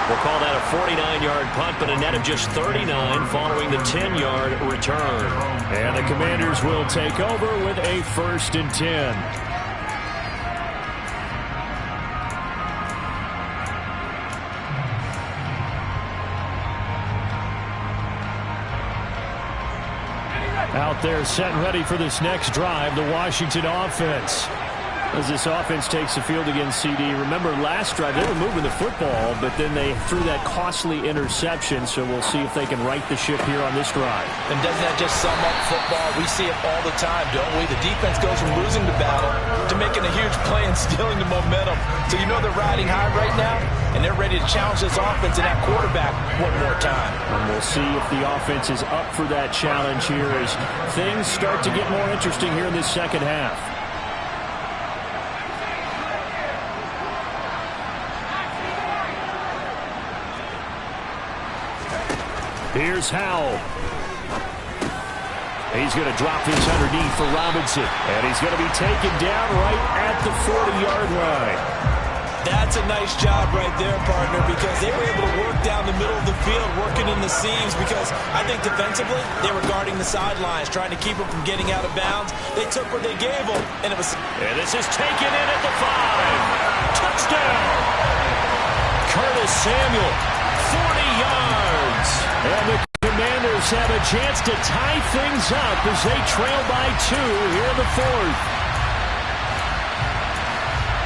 We'll call that a 49-yard punt, but a net of just 39 following the 10-yard return. And the Commanders will take over with a 1st and 10. Out there set and ready for this next drive, the Washington offense. As this offense takes the field against CD. Remember, last drive, they were moving the football, but then they threw that costly interception, so we'll see if they can right the ship here on this drive. And doesn't that just sum up football? We see it all the time, don't we? The defense goes from losing the battle to making a huge play and stealing the momentum. So you know they're riding high right now, and they're ready to challenge this offense and that quarterback one more time. And we'll see if the offense is up for that challenge here as things start to get more interesting here in this second half. Here's Howell. He's going to drop this underneath for Robinson. And he's going to be taken down right at the 40-yard line. That's a nice job right there, partner, because they were able to work down the middle of the field, working in the seams, because I think defensively they were guarding the sidelines, trying to keep them from getting out of bounds. They took what they gave them, and it was... And this is taken in at the 5. Touchdown! Curtis Samuel, 40 yards. And the Commanders have a chance to tie things up as they trail by 2 here in the 4th.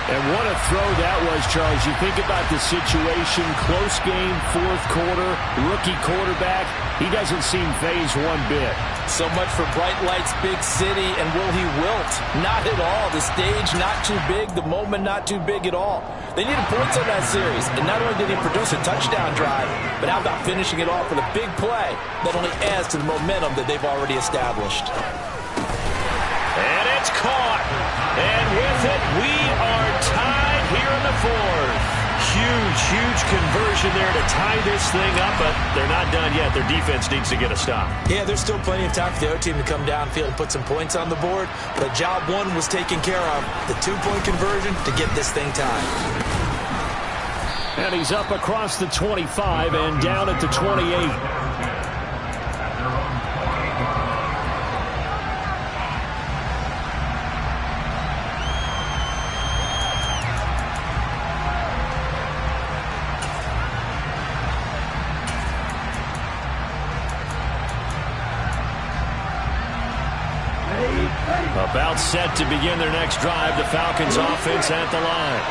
And what a throw that was, Charles. You think about the situation, close game, fourth quarter, rookie quarterback. He doesn't seem fazed one bit. So much for bright lights, big city, and will he wilt? Not at all. The stage not too big, the moment not too big at all. They needed points on that series, and not only did he produce a touchdown drive, but how about finishing it off with a big play that only adds to the momentum that they've already established. And it's caught. And with it, we are tied here in the fourth. Huge conversion there to tie this thing up, but they're not done yet. Their defense needs to get a stop. Yeah, there's still plenty of time for the other team to come downfield and put some points on the board, but job one was taken care of. The 2-point conversion to get this thing tied. And he's up across the 25 and down at the 28. About set to begin their next drive, the Falcons offense at the line.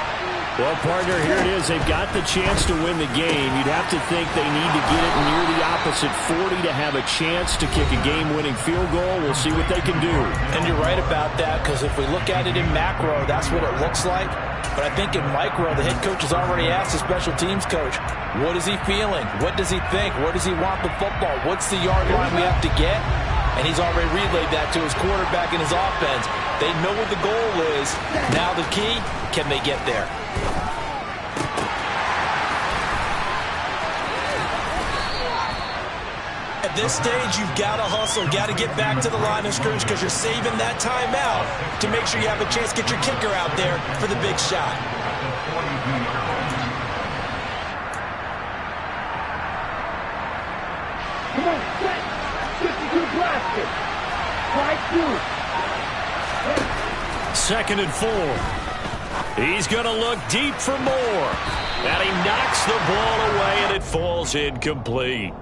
Well, partner, here it is. They've got the chance to win the game. You'd have to think they need to get it near the opposite 40 to have a chance to kick a game-winning field goal. We'll see what they can do. And you're right about that, because if we look at it in macro, that's what it looks like. But I think in micro, the head coach has already asked the special teams coach, what is he feeling? What does he think? Where does he want the football? What's the yard line we have to get? And he's already relayed that to his quarterback and his offense. They know what the goal is. Now the key, can they get there? At this stage, you've got to hustle, got to get back to the line of scrimmage because you're saving that timeout to make sure you have a chance to get your kicker out there for the big shot. Come on, set. 52 blasted. Right through. Second and 4. He's going to look deep for more. And he knocks the ball away, and it falls incomplete.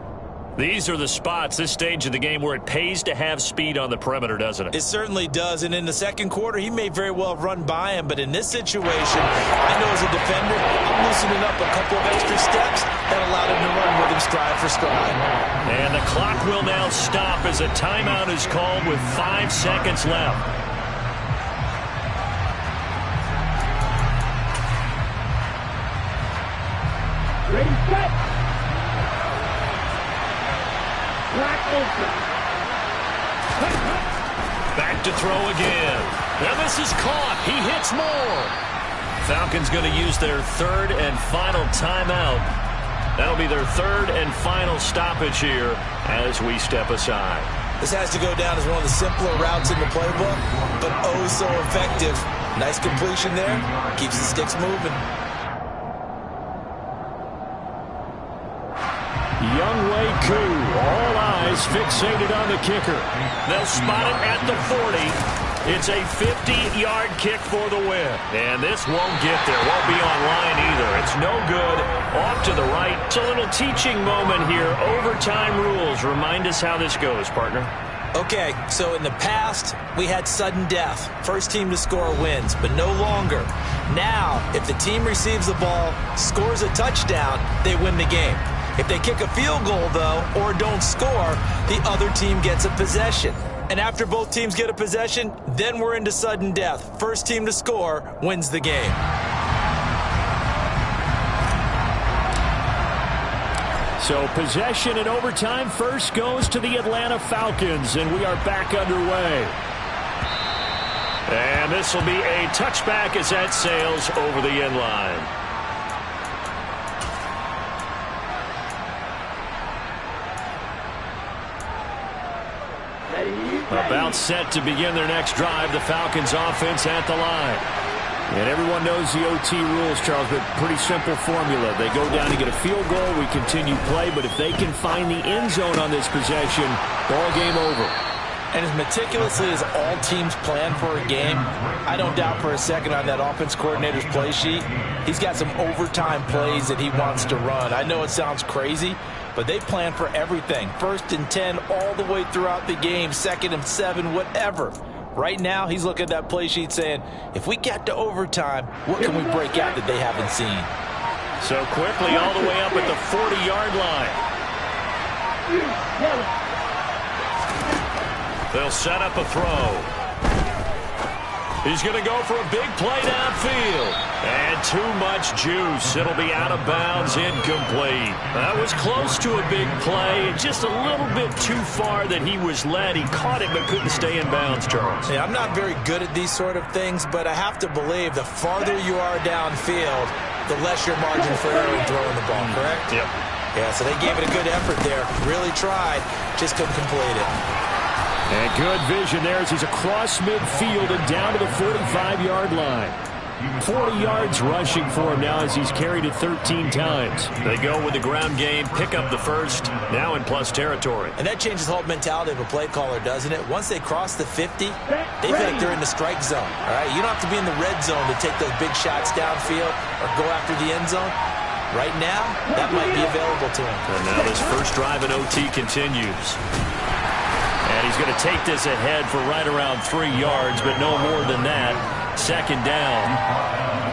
These are the spots, this stage of the game, where it pays to have speed on the perimeter, doesn't it? It certainly does, and in the second quarter, he may very well have run by him, but in this situation, I know as a defender, I'm loosening up a couple of extra steps that allowed him to run with him stride for stride. And the clock will now stop as a timeout is called with 5 seconds left. Ready, set. Black open. Back to throw again. Now this is caught. He hits more. Falcons going to use their third and final timeout. That'll be their third and final stoppage here as we step aside. This has to go down as one of the simpler routes in the playbook, but oh so effective. Nice completion there. Keeps the sticks moving. Wk12, all eyes fixated on the kicker. They'll spot it at the 40. It's a 50-yard kick for the win. And this won't get there. Won't be on line either. It's no good. Off to the right. It's a little teaching moment here. Overtime rules. Remind us how this goes, partner. Okay, so in the past, we had sudden death. First team to score wins, but no longer. Now, if the team receives the ball, scores a touchdown, they win the game. If they kick a field goal, though, or don't score, the other team gets a possession. And after both teams get a possession, then we're into sudden death. First team to score wins the game. So possession in overtime first goes to the Atlanta Falcons, and we are back underway. And this will be a touchback as that sails over the end line. About set to begin their next drive, the Falcons offense at the line. And everyone knows the OT rules, Charles, but pretty simple formula. They go down to get a field goal, we continue play, but if they can find the end zone on this possession, ball game over. And as meticulously as all teams plan for a game, I don't doubt for a second on that offense coordinator's play sheet, he's got some overtime plays that he wants to run. I know it sounds crazy, but they plan for everything. 1st and 10 all the way throughout the game, 2nd and 7, whatever. Right now, he's looking at that play sheet saying, if we get to overtime, what can we break out that they haven't seen? So quickly all the way up at the 40-yard line. They'll set up a throw. He's going to go for a big play downfield. And too much juice. It'll be out of bounds, incomplete. That was close to a big play. Just a little bit too far that he was led. He caught it but couldn't stay in bounds, Charles. Yeah, I'm not very good at these sort of things, but I have to believe the farther you are downfield, the less your margin for error in throwing the ball, correct? Yep. Yeah, so they gave it a good effort there. Really tried, just couldn't complete it. And good vision there as he's across midfield and down to the 45-yard line. 40 yards rushing for him now as he's carried it 13 times. They go with the ground game, pick up the first, now in plus territory. And that changes the whole mentality of a play caller, doesn't it? Once they cross the 50, they feel like they're in the strike zone. All right, you don't have to be in the red zone to take those big shots downfield or go after the end zone. Right now, that might be available to him. And now this first drive in OT continues. And he's going to take this ahead for right around 3 yards, but no more than that. Second down.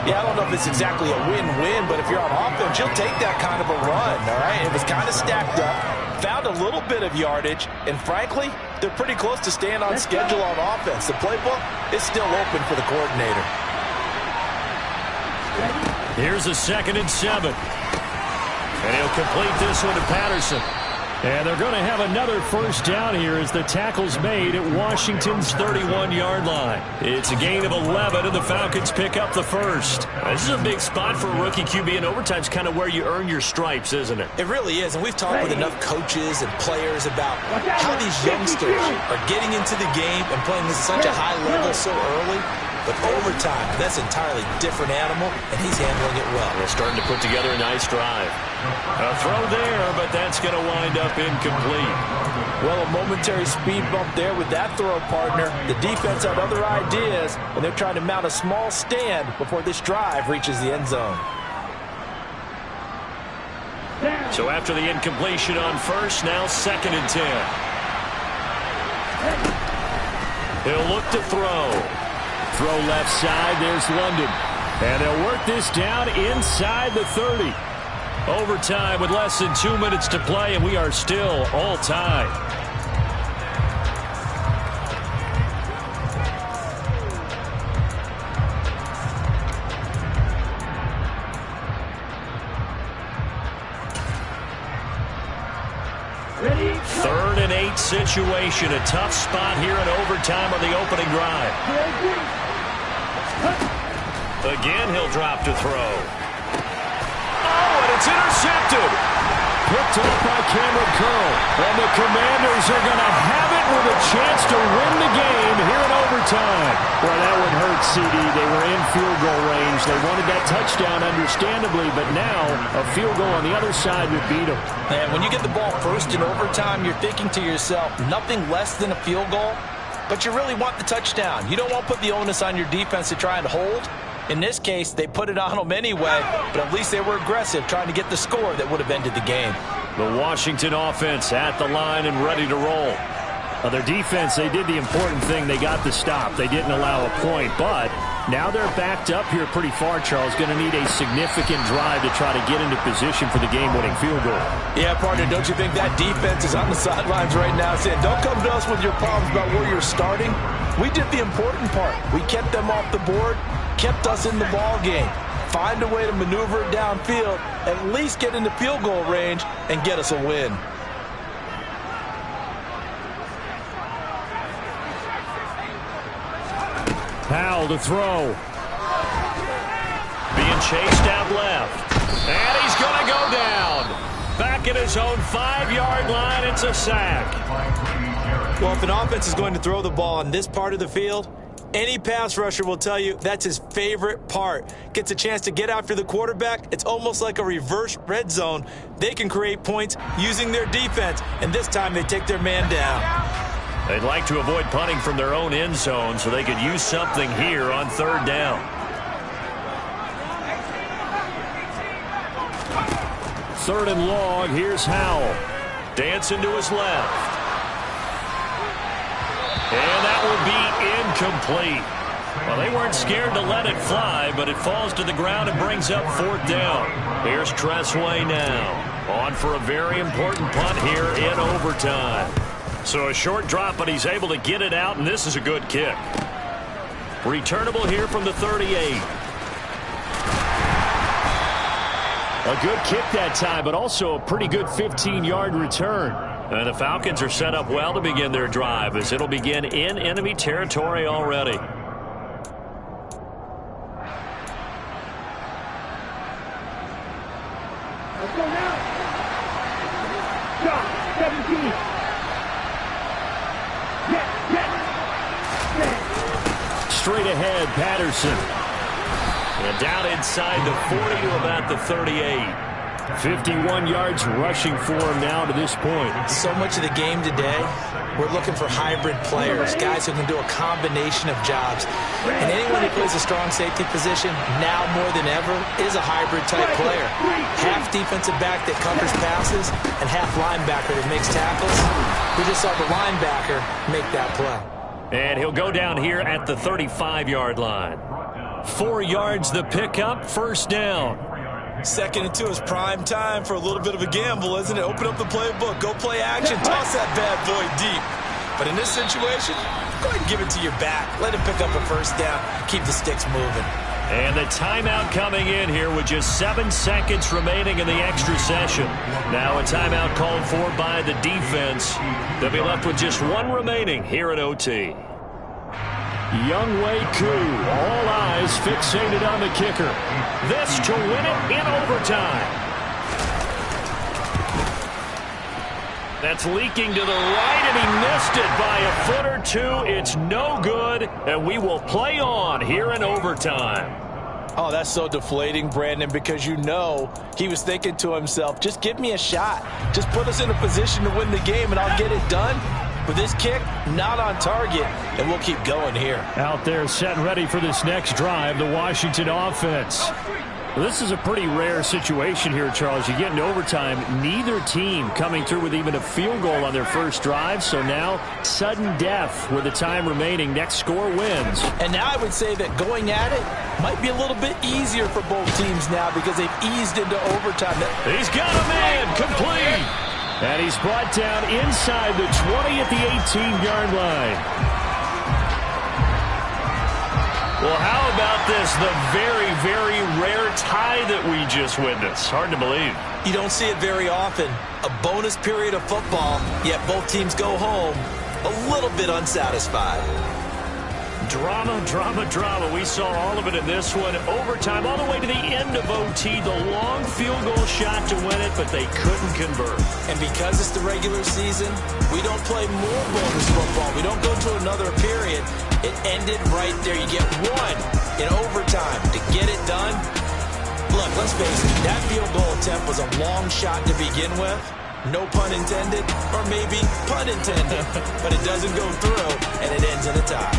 Yeah, I don't know if it's exactly a win-win, but if you're on offense, you'll take that kind of a run, all right? It was kind of stacked up, found a little bit of yardage, and frankly, they're pretty close to staying on schedule on offense. The playbook is still open for the coordinator. Here's a 2nd and 7. And he'll complete this one to Patterson. And they're going to have another first down here as the tackle's made at Washington's 31-yard line. It's a gain of 11, and the Falcons pick up the first. This is a big spot for a rookie QB, and overtime's kind of where you earn your stripes, isn't it? It really is, and we've talked with enough coaches and players about how these youngsters are getting into the game and playing this at such a high level so early. But overtime, that's an entirely different animal, and he's handling it well. They're starting to put together a nice drive. A throw there, but that's going to wind up incomplete. Well, a momentary speed bump there with that throw, partner. The defense had other ideas, and they're trying to mount a small stand before this drive reaches the end zone. So after the incompletion on first, now 2nd and 10. He'll look to throw. Throw left side, there's London. And they'll work this down inside the 30. Overtime with less than 2 minutes to play, and we are still all tied. Ready? 3rd and 8 situation. A tough spot here in overtime on the opening drive. Again, he'll drop to throw. Oh, and it's intercepted. Picked up by Cameron Curl. And the Commanders are going to have it with a chance to win the game here in overtime. Well, that one hurt, CD. They were in field goal range. They wanted that touchdown, understandably, but now a field goal on the other side would beat them. And when you get the ball first in overtime, you're thinking to yourself, nothing less than a field goal, but you really want the touchdown. You don't want to put the onus on your defense to try and hold. In this case, they put it on them anyway, but at least they were aggressive, trying to get the score that would have ended the game. The Washington offense at the line and ready to roll. Their defense, they did the important thing. They got the stop. They didn't allow a point, but now they're backed up here pretty far, Charles. Going to need a significant drive to try to get into position for the game-winning field goal. Yeah, partner, don't you think that defense is on the sidelines right now saying, don't come to us with your problems about where you're starting? We did the important part. We kept them off the board, kept us in the ball game. Find a way to maneuver it downfield, at least get into field goal range, and get us a win. Powell to throw. Being chased out left. And he's going to go down. Back at his own 5-yard line, it's a sack. Well, if an offense is going to throw the ball on this part of the field, any pass rusher will tell you that's his favorite part. Gets a chance to get after the quarterback. It's almost like a reverse red zone. They can create points using their defense, and this time they take their man down. They'd like to avoid punting from their own end zone so they could use something here on 3rd down. 3rd and long, here's Howell. Dancing to his left. And that will be incomplete. Well, they weren't scared to let it fly, but it falls to the ground and brings up 4th down. Here's Tressway now, on for a very important punt here in overtime. So a short drop, but he's able to get it out, and this is a good kick. Returnable here from the 38. A good kick that time, but also a pretty good 15-yard return. And the Falcons are set up well to begin their drive, as it'll begin in enemy territory already. Let's go now. Shot, 17. Straight ahead, Patterson. And down inside the 40 to about the 38. 51 yards rushing for him now to this point. So much of the game today, we're looking for hybrid players, guys who can do a combination of jobs. And anyone who plays a strong safety position, now more than ever, is a hybrid-type player. Half defensive back that covers passes, and half linebacker that makes tackles. We just saw the linebacker make that play. And he'll go down here at the 35-yard line. 4 yards the pickup, 1st down. 2nd and 2 is prime time for a little bit of a gamble, isn't it? Open up the playbook, go play action, toss that bad boy deep. But in this situation, go ahead and give it to your back. Let him pick up a 1st down, keep the sticks moving. And the timeout coming in here with just 7 seconds remaining in the extra session. Now a timeout called for by the defense. They'll be left with just 1 remaining here at OT. Wk12, all eyes fixated on the kicker. This to win it in overtime. That's leaking to the right, and he missed it by a foot or 2. It's no good, and we will play on here in overtime. Oh, that's so deflating, Brandon, because you know he was thinking to himself, just give me a shot. Just put us in a position to win the game, and I'll get it done. With this kick, not on target, and we'll keep going here. Out there set and ready for this next drive, the Washington offense. Well, this is a pretty rare situation here, Charles. You get into overtime, neither team coming through with even a field goal on their first drive, so now sudden death with the time remaining. Next score wins. And now I would say that going at it might be a little bit easier for both teams now because they've eased into overtime. He's got a man, complete. And he's brought down inside the 20 at the 18-yard line. Well, how about this? The very, very rare tie that we just witnessed. Hard to believe. You don't see it very often. A bonus period of football, yet both teams go home a little bit unsatisfied. Drama, drama, drama. We saw all of it in this one. Overtime all the way to the end of OT. The long field goal shot to win it, but they couldn't convert. And because it's the regular season, we don't play more bonus football. We don't go to another period. It ended right there. You get 1 in overtime to get it done. Look, let's face it. That field goal attempt was a long shot to begin with. No pun intended, or maybe pun intended. But it doesn't go through, and it ends in a tie.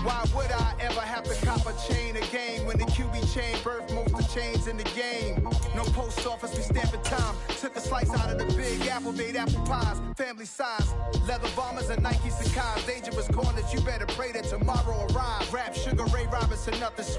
Why would I ever have to cop a chain again when the QB chain birthed most of chains in the game? No post office, we stamping time. Took a slice out of the big apple, made apple pies, family size. Leather bombers and Nike Sacai's. Dangerous corners, you better pray that tomorrow arrives. Rap Sugar Ray Robinson, nothing sweet.